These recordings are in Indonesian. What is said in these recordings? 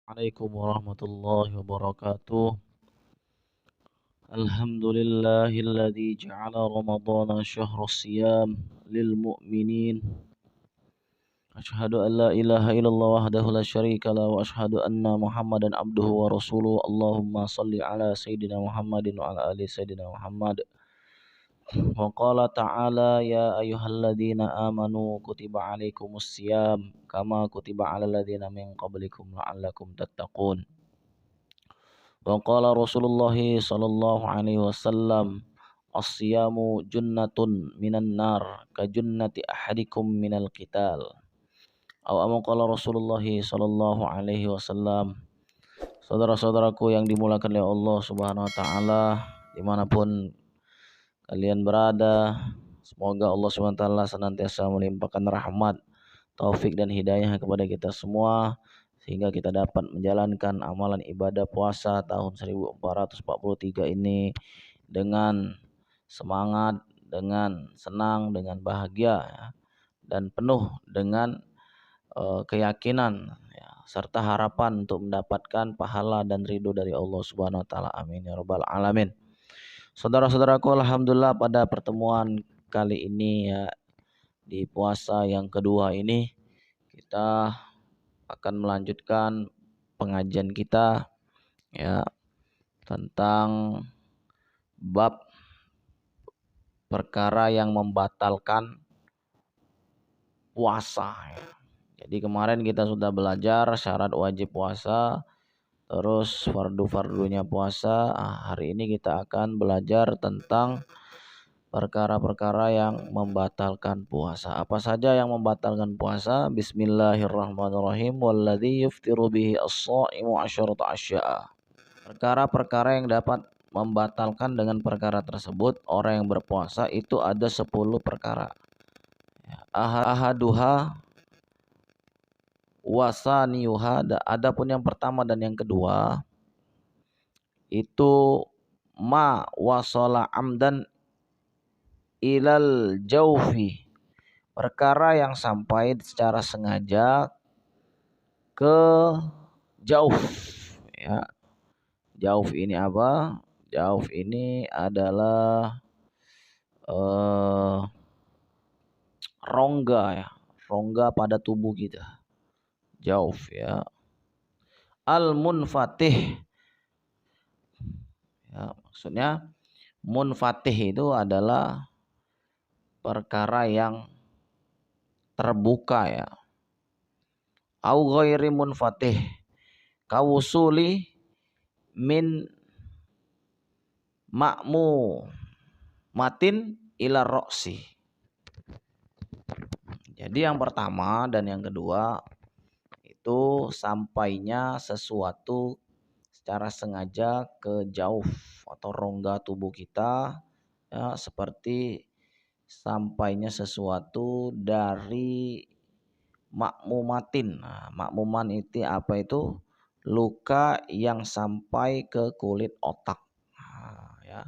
Assalamualaikum warahmatullahi wabarakatuh. Alhamdulillahilladzi ja'ala ramadhana syahrus siyam lil mu'minin. Asyhadu an la ilaha illallah wahdahu la syarika la wa asyhadu anna Muhammadan abduhu wa rasuluhu. Allahumma salli ala sayyidina Muhammadin wa ala ali sayyidina Muhammad. Wa qala ta'ala ya ayyuhalladzina amanu kutiba alaikumus siyam kama kutiba alal ladzina min qablikum la'allakum tattaqun. Wa qala Rasulullah sallallahu alaihi wasallam as-siyamu junnatun minan nar ka junnati ahadikum minal qital. Aw amma qala Rasulullah sallallahu alaihi wasallam. Saudara-saudaraku yang dimuliakan oleh Allah Subhanahu wa taala dimanapun kalian berada, semoga Allah Subhanahu wa taala senantiasa melimpahkan rahmat, taufik dan hidayah kepada kita semua sehingga kita dapat menjalankan amalan ibadah puasa tahun 1443 ini dengan semangat, dengan senang, dengan bahagia ya, dan penuh dengan keyakinan ya, serta harapan untuk mendapatkan pahala dan ridho dari Allah Subhanahu wa taala. Amin ya rabbal alamin. Saudara-saudaraku, alhamdulillah pada pertemuan kali ini ya, di puasa yang kedua ini kita akan melanjutkan pengajian kita ya tentang bab perkara yang membatalkan puasa ya. Jadi kemarin kita sudah belajar syarat wajib puasa, terus fardu-fardunya puasa. Hari ini kita akan belajar tentang perkara-perkara yang membatalkan puasa. Apa saja yang membatalkan puasa? Bismillahirrahmanirrahim. Walladzi yuftiru bihi as-shaimu asyrata asya'a. Perkara-perkara yang dapat membatalkan dengan perkara tersebut orang yang berpuasa itu ada 10 perkara. Ahaduha wasaniyuha. Adapun yang pertama dan yang kedua itu ma wasala amdan ilal jaufi, perkara yang sampai secara sengaja ke jauh ya. Jauh ini apa? Jauh ini adalah rongga ya, rongga pada tubuh kita. Jauh ya. Al-munfatih ya, maksudnya munfatih itu adalah perkara yang terbuka ya. Au ghairi munfatih kawusuli min makmu matin ila roksi. Jadi yang pertama dan yang kedua itu sampainya sesuatu secara sengaja ke jauh atau rongga tubuh kita ya, seperti sampainya sesuatu dari makmumatin. Nah, makmuman itu apa itu? Luka yang sampai ke kulit otak. Nah, ya.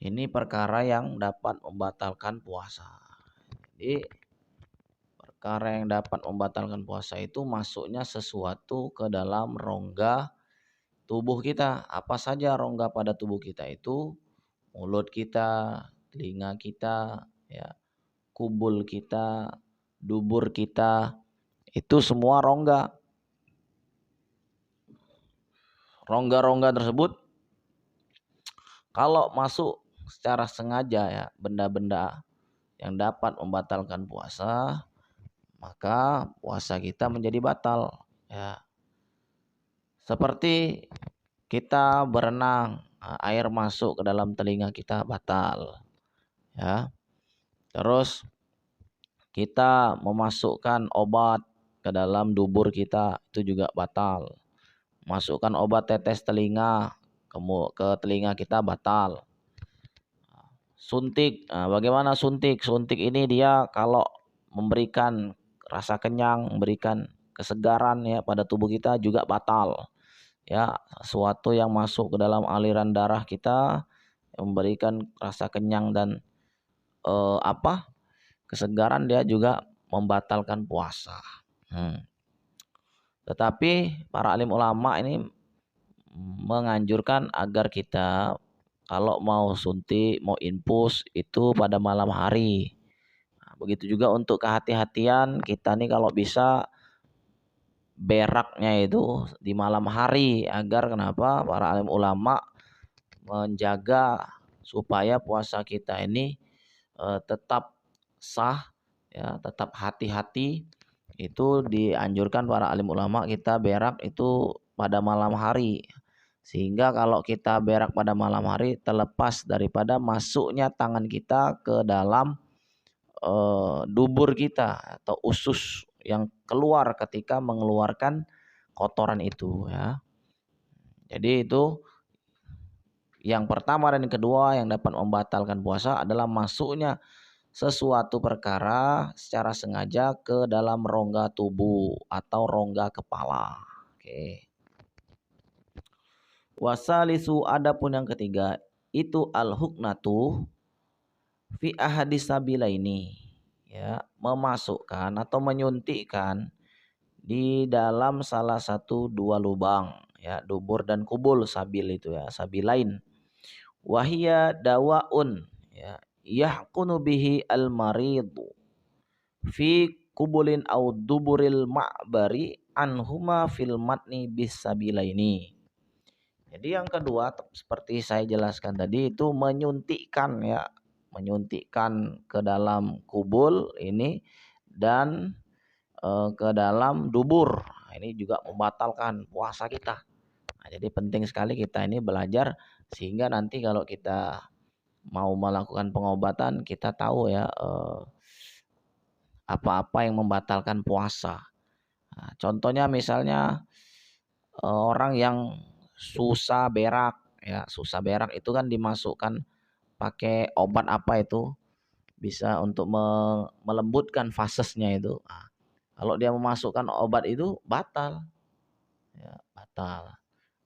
Ini perkara yang dapat membatalkan puasa. Jadi perkara yang dapat membatalkan puasa itu masuknya sesuatu ke dalam rongga tubuh kita. Apa saja rongga pada tubuh kita itu? Mulut kita, telinga kita, ya, kubul kita, dubur kita, itu semua rongga. Rongga-rongga tersebut kalau masuk secara sengaja ya, benda-benda yang dapat membatalkan puasa, maka puasa kita menjadi batal ya. Seperti kita berenang, air masuk ke dalam telinga kita batal ya. Terus kita memasukkan obat ke dalam dubur kita itu juga batal. Masukkan obat tetes telinga ke telinga kita batal. Suntik, bagaimana suntik? Suntik ini dia kalau memberikan rasa kenyang, memberikan kesegaran ya pada tubuh kita juga batal. Ya, sesuatu yang masuk ke dalam aliran darah kita yang memberikan rasa kenyang dan kesegaran dia juga membatalkan puasa. Tetapi para alim ulama ini menganjurkan agar kita kalau mau suntik, mau infus itu pada malam hari. Nah, begitu juga untuk kehati-hatian kita nih kalau bisa beraknya itu di malam hari agar kenapa para alim ulama menjaga supaya puasa kita ini tetap sah ya, tetap hati-hati. Itu dianjurkan para alim ulama kita berak itu pada malam hari. Sehingga kalau kita berak pada malam hari terlepas daripada masuknya tangan kita ke dalam dubur kita atau usus yang keluar ketika mengeluarkan kotoran itu ya. Jadi itu yang pertama dan yang kedua yang dapat membatalkan puasa adalah masuknya sesuatu perkara secara sengaja ke dalam rongga tubuh atau rongga kepala. Oke. Wasalisu adapun yang ketiga itu al-huknatu fi ahadis sabilaini, ya, memasukkan atau menyuntikkan di dalam salah satu dua lubang, ya, dubur dan kubul. Sabil itu ya, sabilain. Wahia dawaun, ya, yahkunu bihi al maridu fi kubulin au duburil ma'bari anhuma fil matni bis sabilaini. Jadi yang kedua seperti saya jelaskan tadi itu menyuntikkan, ya, menyuntikkan ke dalam kubul ini dan ke dalam dubur. Nah, ini juga membatalkan puasa kita. Nah, jadi penting sekali kita ini belajar sehingga nanti kalau kita mau melakukan pengobatan kita tahu ya apa-apa yang membatalkan puasa. Nah, contohnya misalnya orang yang susah berak, ya, susah berak itu kan dimasukkan pakai obat apa itu bisa untuk melembutkan fasesnya itu. Nah, kalau dia memasukkan obat itu batal, ya, batal.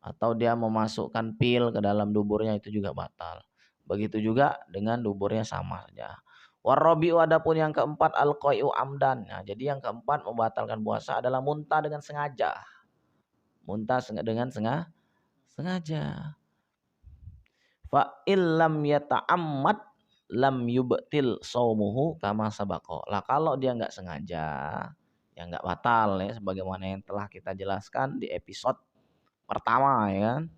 Atau dia memasukkan pil ke dalam duburnya itu juga batal. Begitu juga dengan duburnya sama saja. Warabiu adapun yang keempat al-qai'u amdan. Nah, jadi yang keempat membatalkan puasa adalah muntah dengan sengaja. Muntah dengan sengaja. Fa illam yata'ammad lam yubtil saumuhu kama sabaqo. Lah kalau dia enggak sengaja, ya enggak batal ya sebagaimana yang telah kita jelaskan di episode pertama ya kan.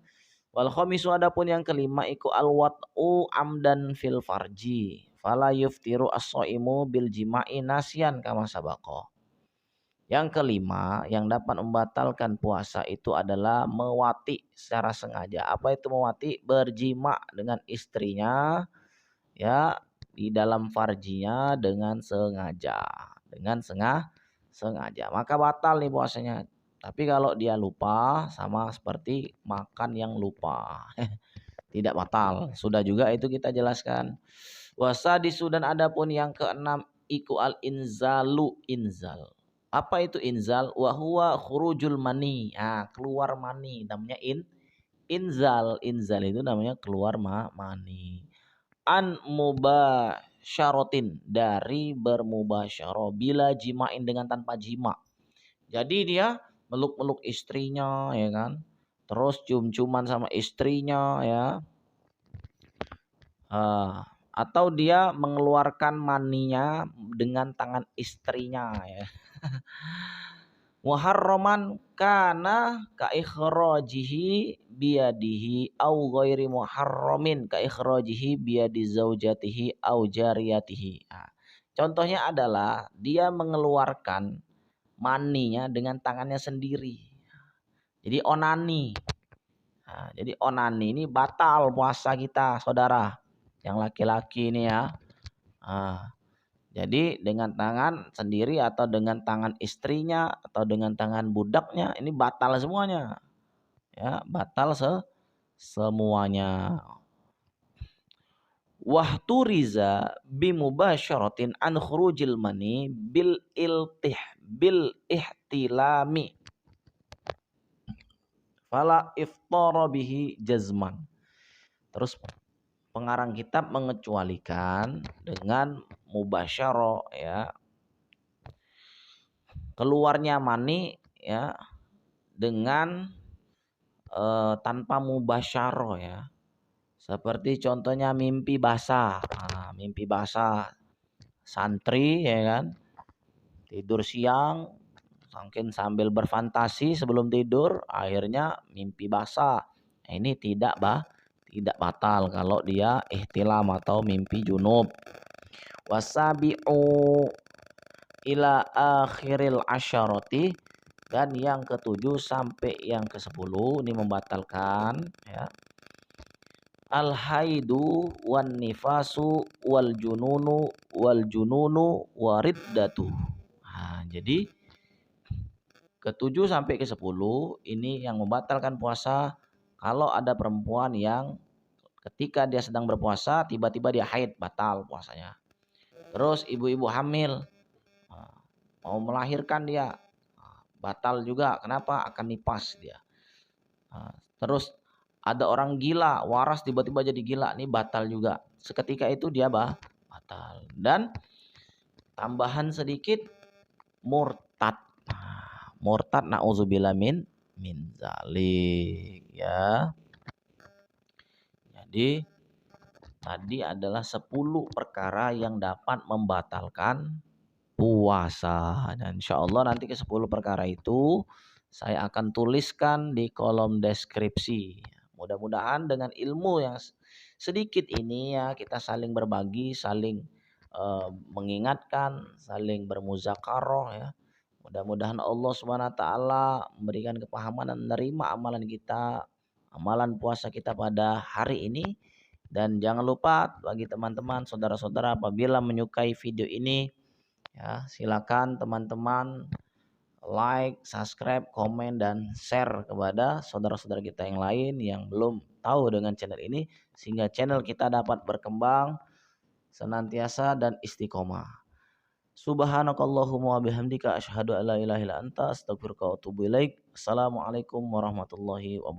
Wal khamisu adapun yang kelima iku al wat'u amdan fil farji. Fala yuftiru as-shaimu bil jima'i nasyan kama sabaqo. Yang kelima yang dapat membatalkan puasa itu adalah mewati secara sengaja. Apa itu mewati? Berjima dengan istrinya, ya, di dalam farjinya dengan sengaja. Dengan sengaja. Maka batal nih puasanya. Tapi kalau dia lupa sama seperti makan yang lupa. Tidak batal. Sudah juga itu kita jelaskan. Wasadisu dan adapun yang keenam iku al inzalu inzal. Apa itu inzal? Wa huwa khurujul mani. Ah, keluar mani namanya inzal. Inzal itu namanya keluar mani. An mubasyaratin dari bermubasyarah bila jimain dengan tanpa jima. Jadi dia meluk-meluk istrinya ya kan. Terus cium-ciuman sama istrinya ya. Atau dia mengeluarkan maninya dengan tangan istrinya ya. Muharraman kana ka ikhrajihi biyadihi au ghairi muharramin ka ikhrajihi biyadi zaujatihi au jariyatihi. Nah, contohnya adalah dia mengeluarkan maninya dengan tangannya sendiri. Jadi onani. Nah, jadi onani ini batal puasa kita, saudara. Yang laki-laki ini ya. Nah, jadi dengan tangan sendiri atau dengan tangan istrinya atau dengan tangan budaknya ini batal semuanya. Ya, batal semuanya. Wahturiza bimubasyaratin an khurujil mani bil ihtilami. Fala iftara bihi jazman. Terus pengarang kitab mengecualikan dengan mubasyarah ya, keluarnya mani ya dengan tanpa mubasyarah ya. Seperti contohnya mimpi basah. Nah, mimpi basah santri ya kan. Tidur siang mungkin sambil berfantasi sebelum tidur akhirnya mimpi basah. Ini tidak batal kalau dia ihtilam atau mimpi junub. Wasabi'u ila akhiril asyarati, dan yang ketujuh sampai yang ke-10 ini membatalkan ya. Al haidu wan nifasu wal jununu wariddatu. Nah, jadi ke-7 sampai ke-10 ini yang membatalkan puasa kalau ada perempuan yang ketika dia sedang berpuasa tiba-tiba dia haid, batal puasanya. Terus ibu-ibu hamil mau melahirkan dia batal juga. Kenapa? Akan nifas dia. Terus ada orang gila waras tiba-tiba jadi gila, nih batal juga. Seketika itu dia batal. Dan tambahan sedikit, murtad. Murtad na'udzubillah min zalik ya. Jadi tadi adalah 10 perkara yang dapat membatalkan puasa. Dan insya Allah nanti ke 10 perkara itu saya akan tuliskan di kolom deskripsi. Mudah-mudahan dengan ilmu yang sedikit ini ya kita saling berbagi, saling mengingatkan, saling bermuzakarah ya. Mudah-mudahan Allah Subhanahu wa taala memberikan kepahaman dan menerima amalan kita, amalan puasa kita pada hari ini. Dan jangan lupa bagi teman-teman, saudara-saudara, apabila menyukai video ini ya, silakan teman-teman like, subscribe, komen, dan share kepada saudara-saudara kita yang lain yang belum tahu dengan channel ini, sehingga channel kita dapat berkembang senantiasa dan istiqomah. Subhanakallahumma wabihamdika asyhadu an la ilaha illa anta astaghfiruka wa atubu ilaik. Assalamualaikum warahmatullahi wabarakatuh.